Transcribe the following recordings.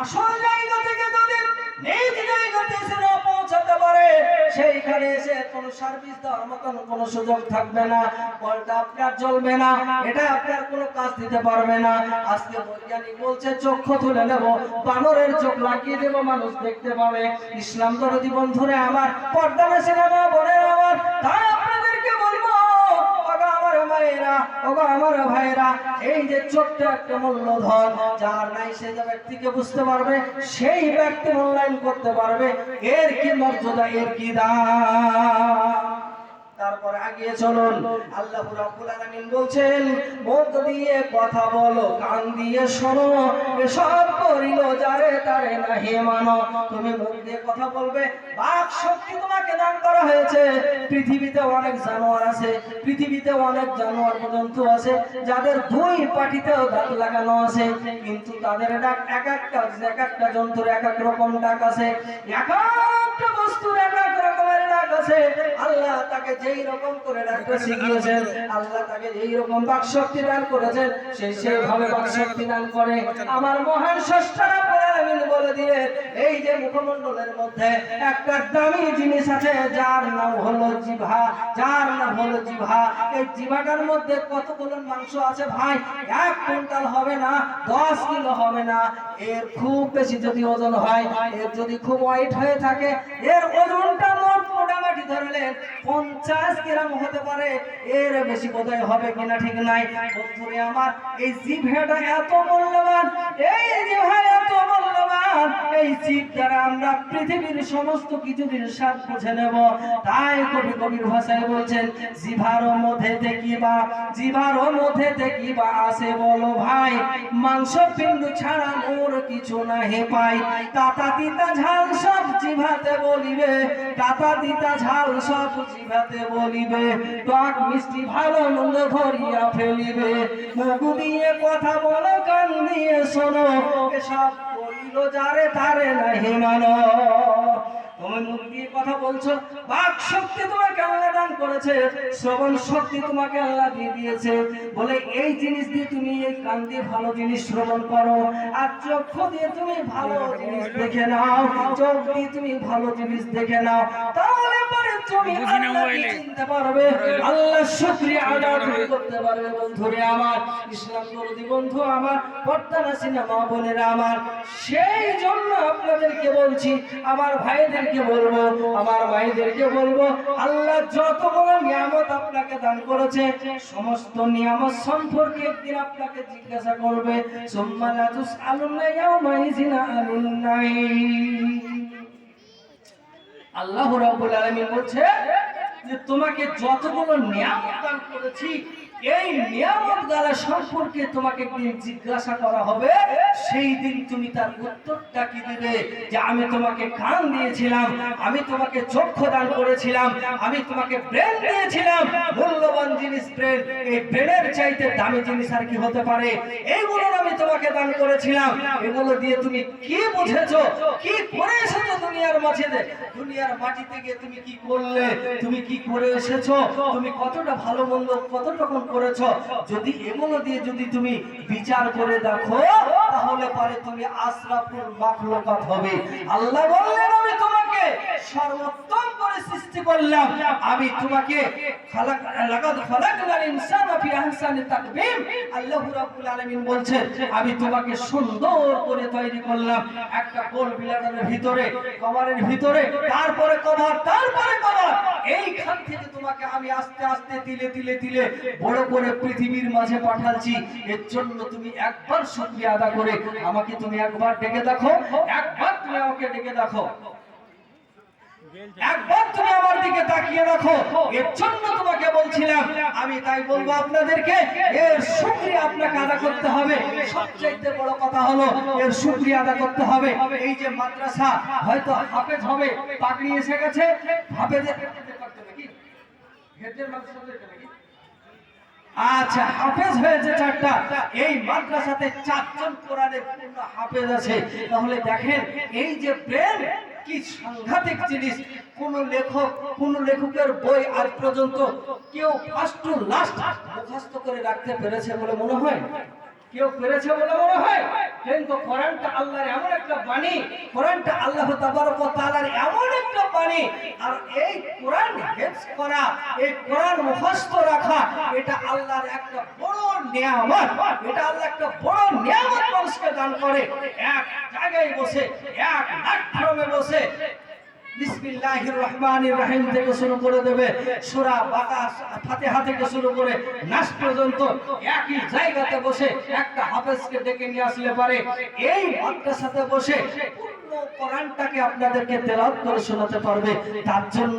আসল জায়গা থেকে যদি নিজ জায়গাতে এসে না পৌঁছাতে পারে, সেইখানে এসে কোনো সার্ভিস দেওয়ার মতন কোনো সুযোগ থাকবে না, কলটা আপনার জ্বলবে না, এটা আপনার কোনো কাজ দিতে পারবে না। আজকে বৈজ্ঞানিক বলছে চক্ষু তুলে নেব, বানরের চোখ লাগিয়ে দেব, মানুষ দেখতে পাবে। ইসলাম দরদি বন্ধুরে আমার, পর্দা সিনেমা বলে আমার, তাই আপনাদেরকে বলবো আমার মায়েরা, ওগো আমার ভাইরা, এই যে ছোট্ট একটা মূল্যধন, যার নাই সে যে ব্যক্তিকে বুঝতে পারবে, সেই ব্যক্তি মূল্যায়ন করতে পারবে এর কি মর্যাদা, এর কি দাম। তারপরে আগিয়ে চলুন। আল্লাহ রাব্বুল আলামিন বলছেন, মুখ দিয়ে কথা বলো, কান দিয়ে শোনো, এসব করিল যারে তারে নাহি মানো। তুমি মুখ দিয়ে কথা বলবে, বাক শক্তি তোমাকে দান করা হয়েছে। পৃথিবীতে অনেক জানোয়ার আছে, পৃথিবীতে অনেক জানোয়ার পর্যন্ত আছে যাদের দুই পাটিতেও দাঁত লাগানো আছে, কিন্তু তাদের ডাক এক একটা জন্তুর এক এক রকম ডাক আছে, এক একটা বস্তুর এক এক রকমের ডাক আছে। আল্লাহ তাকে যেই রকম করে ডাকতে শিখিয়েছেন, আল্লাহ তাকে যেই রকম বাকশক্তি দান করেছেন, সেইভাবে বাকশক্তি দান করে। আমার মহান স্রষ্টা রব্বুল আলামিন বলে দিলেন, এই যে মুখমণ্ডলের মধ্যে একটা দামি জিনিস আছে, যার নাম হলো জিভা, যার নাম হলো জিভা। এই জিভাটার মধ্যে কতগুলো মাংস আছে ভাই? 1 কুইন্টাল হবে না, 10 কিলো হবে না। এর খুব বেশি যদি ওজন হয়, এর যদি খুব ওয়েট হয়ে থাকে, এর ওজনটা মোটামুটি ধরলে 50 গ্রাম হতে পারে, এর বেশি বোধহয় হবে কিনা ঠিক নাই। বন্ধুরে আমার, এই জিভাটা এত মূল্যবান, এই জিভা এত মূল্যবান, এই জিভ দ্বারা আমরা পৃথিবীর সমস্ত কিছুর স্বাদ বুঝে নেব। তাই কবি কবির ভাষায় বলছেন, জিভার মধ্যে কিবা, জিভার মধ্যে কিবা আছে বলো ভাই, মাংস পিণ্ড ছাড়া মোর কিছু নাহি পাই। কাটা তিতা ঝাল সব জিভাতে বলিবে, কাটা তিতা ঝাল সব জিভাতে বলিবে, টক মিষ্টি ভালো মন্দ ধরিয়া ফেলিবে। মুখ দিয়ে কথা বলো, কান দিয়ে শোনো, এসব করিল যারে তারে নাহি মানো। তুমি মুখ দিয়ে কথা বলছো, বাক শক্তি তোমাকে আল্লাহ দান করেছে, শ্রবণ শক্তি তোমাকে আল্লাহ দিয়ে দিয়েছে, বলে এই জিনিস দিয়ে তুমি এই কান দিয়ে ভালো জিনিস শ্রবণ করো, আর চক্ষু দিয়ে তুমি ভালো জিনিস দেখে নাও, চোখ দিয়ে তুমি ভালো জিনিস দেখে নাও, তাহলে পরে তুমি আল্লাহকে চিনতে পারবে, আল্লাহর শুকরিয়া আদায় করতে পারবে। বন্ধুরে আমার, ইসলাম দরদি বন্ধু আমার, পর্দানাসিনা মা বোনেরা আমার, সেই জন্য আপনাদেরকে বলছি, আমার ভাইদেরকে বলবো, আমার ভাইদেরকে বলবো, আল্লাহ যতগুলো নিয়ামত আপনাকে দান করেছে, সমস্ত নিয়ামত সম্পর্কে একদিন আপনাকে জিজ্ঞাসা করবে। সুম্মা লা তুসআলুনা ইয়াওমা ইযিন আনিন নাঈম। আল্লাহ রাব্বুল আলামিন বলছে যে তোমাকে যতগুলো নিয়ামত দান করেছি, এই নিয়ামত দ্বারা সম্পর্কে তোমাকে একদিন জিজ্ঞাসা করা হবে। সেই দিন তুমি তার উত্তরটা কি দিবে? যে আমি তোমাকে কান দিয়েছিলাম, আমি তোমাকে চক্ষু দান করেছিলাম, আমি তোমাকে ব্রেন দিয়েছিলাম, মূল্যবান জিনিস ব্রেন, এই ব্রেনের চাইতে দামি জিনিস আর কি হতে পারে? এইগুলো আমি তোমাকে দান করেছিলাম, এগুলো দিয়ে তুমি কি বুঝেছো, কি করে এসেছো দুনিয়ার মাঝে, দুনিয়ার মাটিতে গিয়ে তুমি কি করলে, তুমি কি করে এসেছো, তুমি কতটা ভালো মন্দ কতটা করেছো, যদি এগুলো দিয়ে যদি তুমি বিচার করে দেখো, তাহলে পরে তুমি আশরাফুল মাখলুকাত হবে। আল্লাহ বললেন, আমি তোমাকে সর্বোত্তম করে সৃষ্টি করলাম, আমি তোমাকে লাকাদ খালাকনাল ইনসানা ফি আহসানি তাকবীম। আল্লাহ রাব্বুল আলামিন বলছেন, আমি তোমাকে সুন্দর করে তৈরি করলাম, একটা গোল বিলানের ভিতরে, কভারের ভিতরে, তারপরে কভার, তারপরে কভার, এইখান থেকে তোমাকে আমি আস্তে আস্তে তিলে তিলে তিলে বড় করে পৃথিবীর মাঝে পাঠাচ্ছি। এর জন্য তুমি একবার শুকরিয়া আদা করে আমাকে তুমি একবার ডেকে দেখো, একবার তুমি আমাকে ডেকে দেখো, একবার তুমি আমার দিকে তাকিয়ে দেখো। এর জন্য তোমাকে বলছিলাম, আমি তাই বলবো আপনাদেরকে, এর শুকরিয়া আপনাকে আদা করতে হবে। সবচেয়ে বড় কথা হলো এর শুকরিয়া আদা করতে হবে। এই যে মাদ্রাসা, হয়তো হাফেজ হবে, পাগড়ি এসে গেছে, হাফেজের নাকি হেডের মাদ্রাসাদের নাকি, আচ্ছা হাফেজ হয়েছে 4টা, এই মাদ্রাসাতে 4 জন কোরআনের পূর্ণ হাফেজ আছে। তাহলে দেখেন এই যে ব্রেন কি সাংঘাতিক জিনিস। কোন লেখক, কোন লেখকের বই আজ পর্যন্ত কেউ ফার্স্ট টু লাস্ট মুখস্থ করে রাখতে পেরেছে বলে মনে হয়? কেউ পেরেছে বলে মনে হয়? কিন্তু কোরআনটা আল্লাহর এমন একটা বাণী, কোরআনটা আল্লাহ তাবারক ওয়া তাআলার এমন একটা বাণী, আর এই কোরআন হিফজ করা, এই কোরআন মুখস্থ রাখা, এটা আল্লাহর একটা বড় নিয়ামত। এটা আল্লাহ একটা বড় নিয়ামত মানুষকে দান করে। এক জায়গায় বসে, এক প্ল্যাটফর্মে বসে বিসমিল্লাহির রহমানির রহিম থেকে শুরু করে দেবে, সূরা বাকারা ফাতিহা থেকে শুরু করে নাস পর্যন্ত একই জায়গাতে বসে একটা হাফেজকে ডেকে নিয়ে আসলে পারে এই মাদ্রাসাতে বসে পূর্ণ কোরআনটাকে আপনাদেরকে তেলাওয়াত করে শোনাতে পারবে। তার জন্য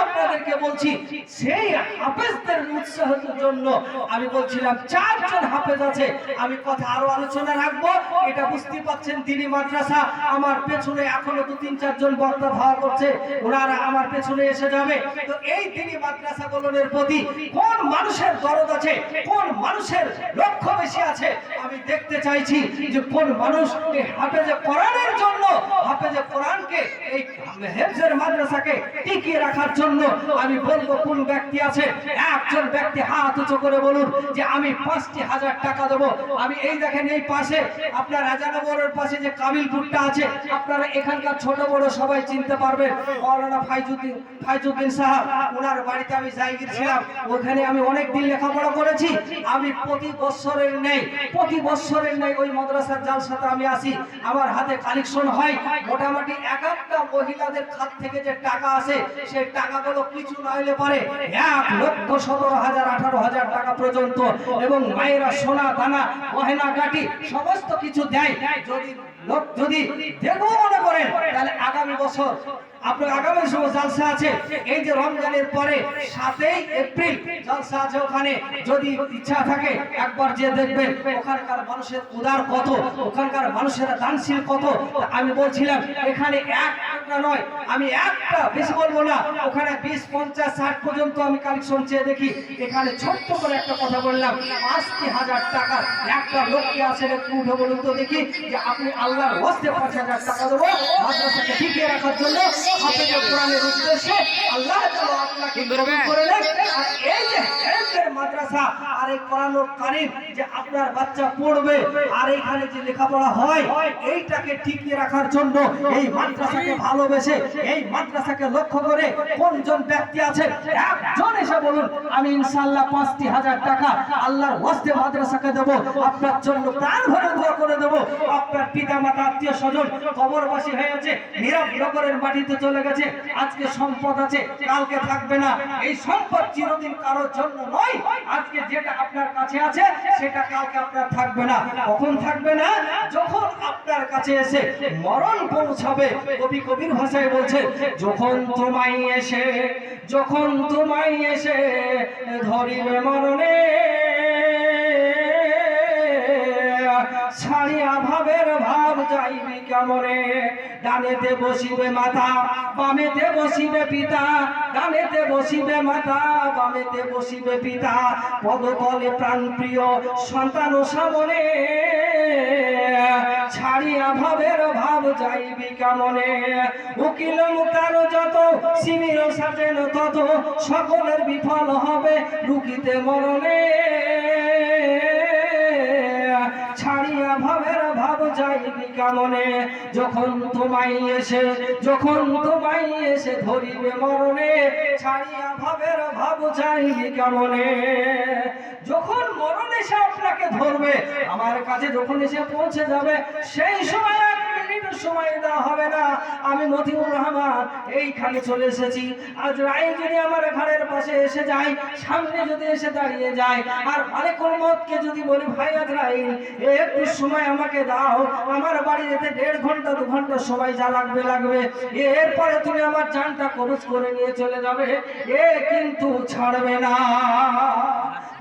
আপনাদেরকে বলছি, সেই হাফেজদের উৎসাহের জন্য আমি বলছিলাম 4 জন হাফেজ আছে। আমি কথা আরো আলোচনা রাখবো, এটা বুঝতে পাচ্ছেন দিনী মাদ্রাসা। আমার পেছনে এখনো 2-3-4 জন বক্তা ধাওয়া করছে, ওনারা আমার পেছনে এসে যাবে। তো এই দিনী মাদ্রাসাগুলোর প্রতি কোন মানুষের দরদ আছে, কোন মানুষের লক্ষ্য বেশি আছে, আমি দেখতে চাইছি যে কোন মানুষ এই হাফেজে কোরআনের জন্য, হাফেজে কোরআনকে, এই হেফজের মাদ্রাসাকে টিকিয়ে রাখার জন্য আমি বলবো কোন ব্যক্তি আছে। একজন ব্যক্তি হাত উঁচু করে বলুন যে আমি 5,000 টাকা দেবো। আমি এই দেখেন এই পাশে আপনার রাজানগরের পাশে যে কাবিলপুরটা আছে, আপনারা এখানকার ছোট বড় সবাই চিনতে পারবেন। মাওলানা ফাইজুদ্দিন সাহেব, ওনার বাড়িতে আমি যাই গিয়েছিলাম, ওখানে আমি অনেক দিন লেখাপড়া করেছি। আমি প্রতি বছরের নেই ওই মাদ্রাসার জালসাতে আমি আসি। আমার হাতে কালেকশন হয় মোটামুটি এক একটা মহিলাদের খাত থেকে যে টাকা আসে, সেই টাকাগুলো কিছু না হলে পারে 1,17,000 18,000 টাকা পর্যন্ত, এবং মায়েরা সোনা দানা গয়না গাটি সমস্ত কিছু দেয়। যদি দেখবো মনে করেন, তাহলে আগামী বছর আপনার আগামী সময় জালসা আছে, এই যে রমজানের পরে 7ই এপ্রিল জালসা আছে, ওখানে যদি ইচ্ছা থাকে একবার যে দেখবেন ওখানকার মানুষের উদার কত, ওখানকার মানুষের দানশীল কত। আমি বলছিলাম এখানে একটা নয়, আমি একটা বেশি বলবো না, ওখানে 20, 50, 60 পর্যন্ত আমি কালেকশন চেয়ে দেখি। এখানে ছোট্ট করে একটা কথা বললাম, 50,000 টাকা একটা লোককে আসেন, একটু উঠে বলুন তো দেখি যে আপনি আল্লাহর ওয়াস্তে 5,000 টাকা দেবো মাদ্রাসাকে টিকিয়ে রাখার জন্য, হাফেজে কোরআনের উদ্দেশ্যে। আল্লাহ তাআলা আপনাকে কবুল করে নেন। আর এই যে হেফজের মাদ্রাসা আর এই কোরআনুল কারীম যে আপনার বাচ্চা পড়বে আর এখানে যে লেখাপড়া হয়, এইটাকে টিকিয়ে রাখার জন্য এই মাদ্রাসাকে ভালোবেসে, এই মাদ্রাসাকে লক্ষ্য করে কোনজন ব্যক্তি আছেন একজন এসে বলুন আমি ইনশাআল্লাহ 5,000 টাকা আল্লাহর ওয়াস্তে মাদ্রাসাকে দেব, আপনার জন্য প্রাণ ভরে দোয়া করে দেব। আপনার পিতা মাতা আত্মীয় স্বজন কবরবাসী হয়েছে, নীরব নগরের মাটিতে চলে গেছে, আজকে সম্পদ আছে কালকে থাকবে না। এই সম্পদ চিরদিন কারোর জন্য নয়। আজকে যেটা আপনার কাছে আছে সেটা কালকে আপনার থাকবে না। কখন থাকবে না? যখন আপনার কাছে এসে মরণ পৌঁছাবে। কবির ভাষায় বলছে, যখন তোমায় এসে ধরিবে মরণে, ছাড়িয়া ভাবের ভাব যাইবি কেমনে। ডানেতে বসিবে মাতা, বামেতে বসিবে পিতা, ডানেতে বসিবে মাতা, বামেতে বসিবে পিতা, পদতলে প্রাণ প্রিয় সন্তান সামনে, ছাড়িয়া ভাবের ভাব যাইবি কেমনে। উকিল মুক্তার যত, শিবির সাজেন তত, সকলের বিফল হবে রুকিতে মরণে, ছাড়িয়া ভাবের ভাব যাইবি কেমনে। যখন তোমায় এসে ধরিবে মরণে, ছাড়িয়া ভাবের ভাব যাইবি কেমনে। যখন মরণ এসে আপনাকে ধরবে, আমার কাছে যখন এসে পৌঁছে যাবে, সেই সময় সময় দেওয়া হবে না। আমি মতিউর রহমান এইখানে চলে এসেছি। আজরাইল যদি আমার ঘরের পাশে এসে যায়, সামনে যদি এসে দাঁড়িয়ে যায়, আর মালিকুল মউতকে যদি বলি ভাই আজরাইল একটু সময় আমাকে দাও, আমার বাড়ি যেতে 1.5 ঘন্টা 2 ঘন্টা সময় যা লাগবে, এরপরে তুমি আমার জানটা কবজ করে নিয়ে চলে যাবে, এ কিন্তু ছাড়বে না।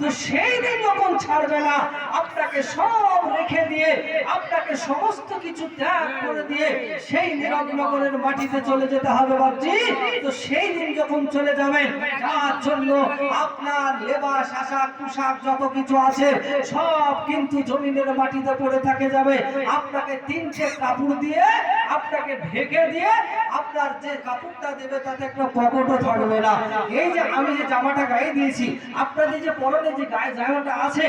তো সেই দিন যখন ছাড়বে না, আপনাকে সব রেখে দিয়ে, আপনাকে সমস্ত কিছু ত্যাগ করে দিয়ে সেই নীরব নগরের মাটিতে চলে যেতে হবে বাবজি। তো সেই দিন যখন চলে যাবেন, যার জন্য আপনার লেবাস আশাক পোশাক যত কিছু আছে সব কিন্তু জমিনের মাটিতে পড়ে থাকে যাবে। আপনাকে 3টে কাপড় দিয়ে আপনাকে ঢেকে দিয়ে, আপনার যে কাপড়টা দেবে তাতে একটা পকেটও থাকবে না। এই যে আমি যে জামাটা গায়ে দিয়েছি, আপনাদের যে পরনে যে গায়ে জামাটা আছে,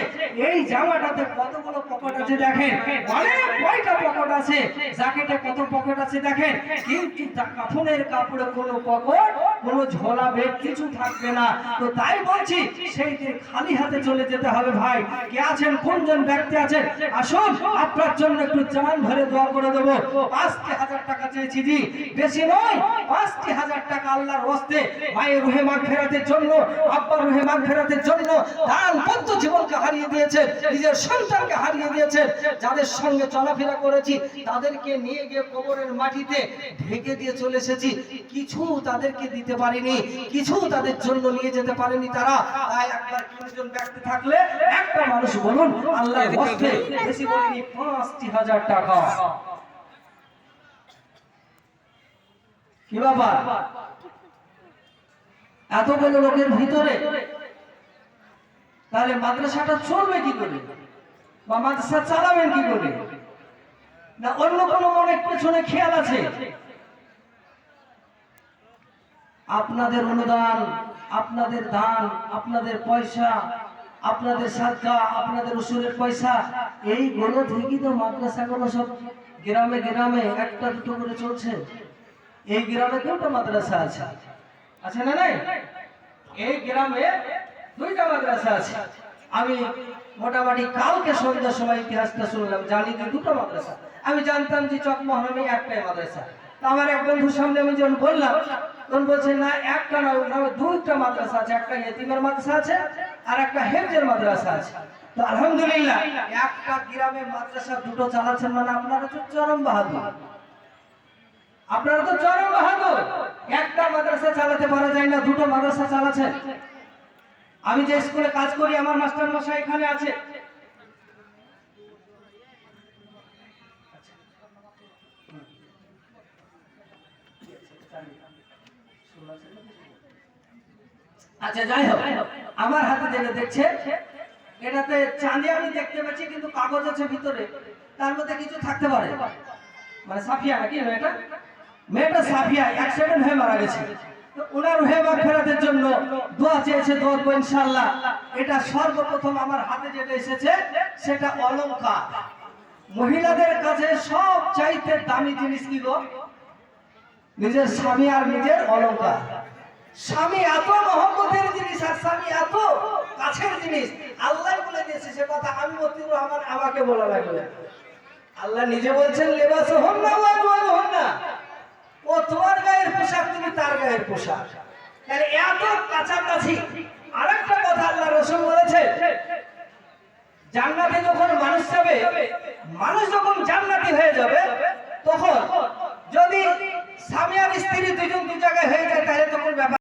এই জামাটাতে কতগুলো পকেট আছে দেখেন, অনেক কয়টা পকেট আছে, জ্যাকেটে কত পকেট আছে দেখেন, কিন্তু কাফনের কাপড়ে কোনো পকেট, কোনো ঝোলা বেগ কিছু থাকবে না। তো তাই বলছি সেই দিন খালি হাতে চলে যেতে হবে। ভাই কে আছেন, কোনজন ব্যক্তি আছেন, আসুন আপনার জন্য একটু জান ভরে দোয়া করে দেবো। ৫,০০০ টাকা চেয়েছি জি, বেশি নয়, ৫,০০০ টাকা আল্লাহর ওয়াস্তে মায়ের রুহে মাগফিরাতের জন্য, আব্বার রুহে মাগফিরাতের জন্য দান পদ্ম জীবনকে হারিয়ে দিয়েছেন, নিজের সন্তানকে হারিয়ে দিয়েছেন, যাদের সঙ্গে চলাফেরা করেছি তাদেরকে নিয়ে গিয়ে কবরের মাটিতে ঢেকে দিয়ে চলে এসেছি, কিছু তাদেরকে দিতে পারিনি, কিছু তাদের জন্য নিয়ে যেতে পারেনি তারা। তাই একবার কোনজন ব্যক্তি থাকলে একটা মানুষ বলুন আল্লাহর ওয়াস্তে, বেশি বলিনি, ৫,০০০ টাকা। কি বাবা, এতগুলো লোকের ভিতরে তাহলে মাদ্রাসাটা চলবে কি করে, বা মাদ্রাসা চালাবেন কি করে? না অন্য কোনো অনেক পেছনে খেয়াল আছে? আপনাদের অনুদান, আপনাদের দান, আপনাদের পয়সা, আপনাদের সাদকা, আপনাদের উসুলের পয়সা, এইগুলো থেকেই তো মাদ্রাসাগুলো সব গ্রামে গ্রামে একটা দুটো করে চলছে। এই গ্রামে 2টা মাদ্রাসা আছে, আছে না নাই? এই গ্রামে 2টা মাদ্রাসা আছে। আমি মোটামুটি কালকে সন্ধ্যার সময় ইতিহাসটা শুনলাম, জানি যে 2টা মাদ্রাসা। আমি জানতাম যে চকমোহনে একটাই মাদ্রাসা। তো আমার এক বন্ধুর সামনে আমি যখন বললাম, তখন বলছে না একটা না, 2টা মাদ্রাসা আছে, একটা ইয়েতিমের মাদ্রাসা আছে আর একটা হেফজের মাদ্রাসা আছে। তো আলহামদুলিল্লাহ একটা গ্রামে মাদ্রাসা 2টো চালাচ্ছেন, মানে আপনারা তো চরম বাহাদুর, আপনারা তো চরম বাহাদুর। একটা মাদ্রাসা চালাতে পারা যায় না, 2টো মাদ্রাসা চালাচ্ছেন। আমি যে স্কুলে কাজ করি আমার মাস্টার মশাই এখানে আছে, আচ্ছা যাই হোক, আমার হাতে যেটা দেখছে এটাতে চাঁদি আমি দেখতে পাচ্ছি, কিন্তু কাগজ আছে ভিতরে, তার মধ্যে কিছু থাকতে পারে, মানে সাফিয়া নাকি মেয়েটা, মেয়েটা সাফিয়া অ্যাক্সিডেন্ট হয়ে মারা গেছে। তো ওনার রুহে মাগফিরাতের জন্য দোয়া চেয়েছে, দোয়া করব ইনশাআল্লাহ। এটা সর্বপ্রথম আমার হাতে যেটা এসেছে সেটা অলংকার। মহিলাদের কাছে সব চাইতে দামি জিনিস কি গো? নিজের স্বামী আর নিজের অলংকার। স্বামী এত মহব্বতের জিনিস আর স্বামী এত কাছের জিনিস, আল্লাহ বলে দিয়েছে সে কথা, আমি মতিউর রহমান আমাকে বলা লাগবে। আল্লাহ নিজে বলছেন লিবাসুহুন্না ওয়া আজওয়াজুহুন্না, ও তোমার গায়ের পোশাক, তুমি তার গায়ের পোশাক। তাহলে এত কাছাকাছি। আরেকটা কথা আল্লাহ রাসূল বলেছে, জান্নাতে যখন মানুষ যাবে, মানুষ যখন জান্নাতি হয়ে যাবে, তখন যদি স্বামী আর স্ত্রী দুজন দু জায়গায় হয়ে যায় তাহলে তো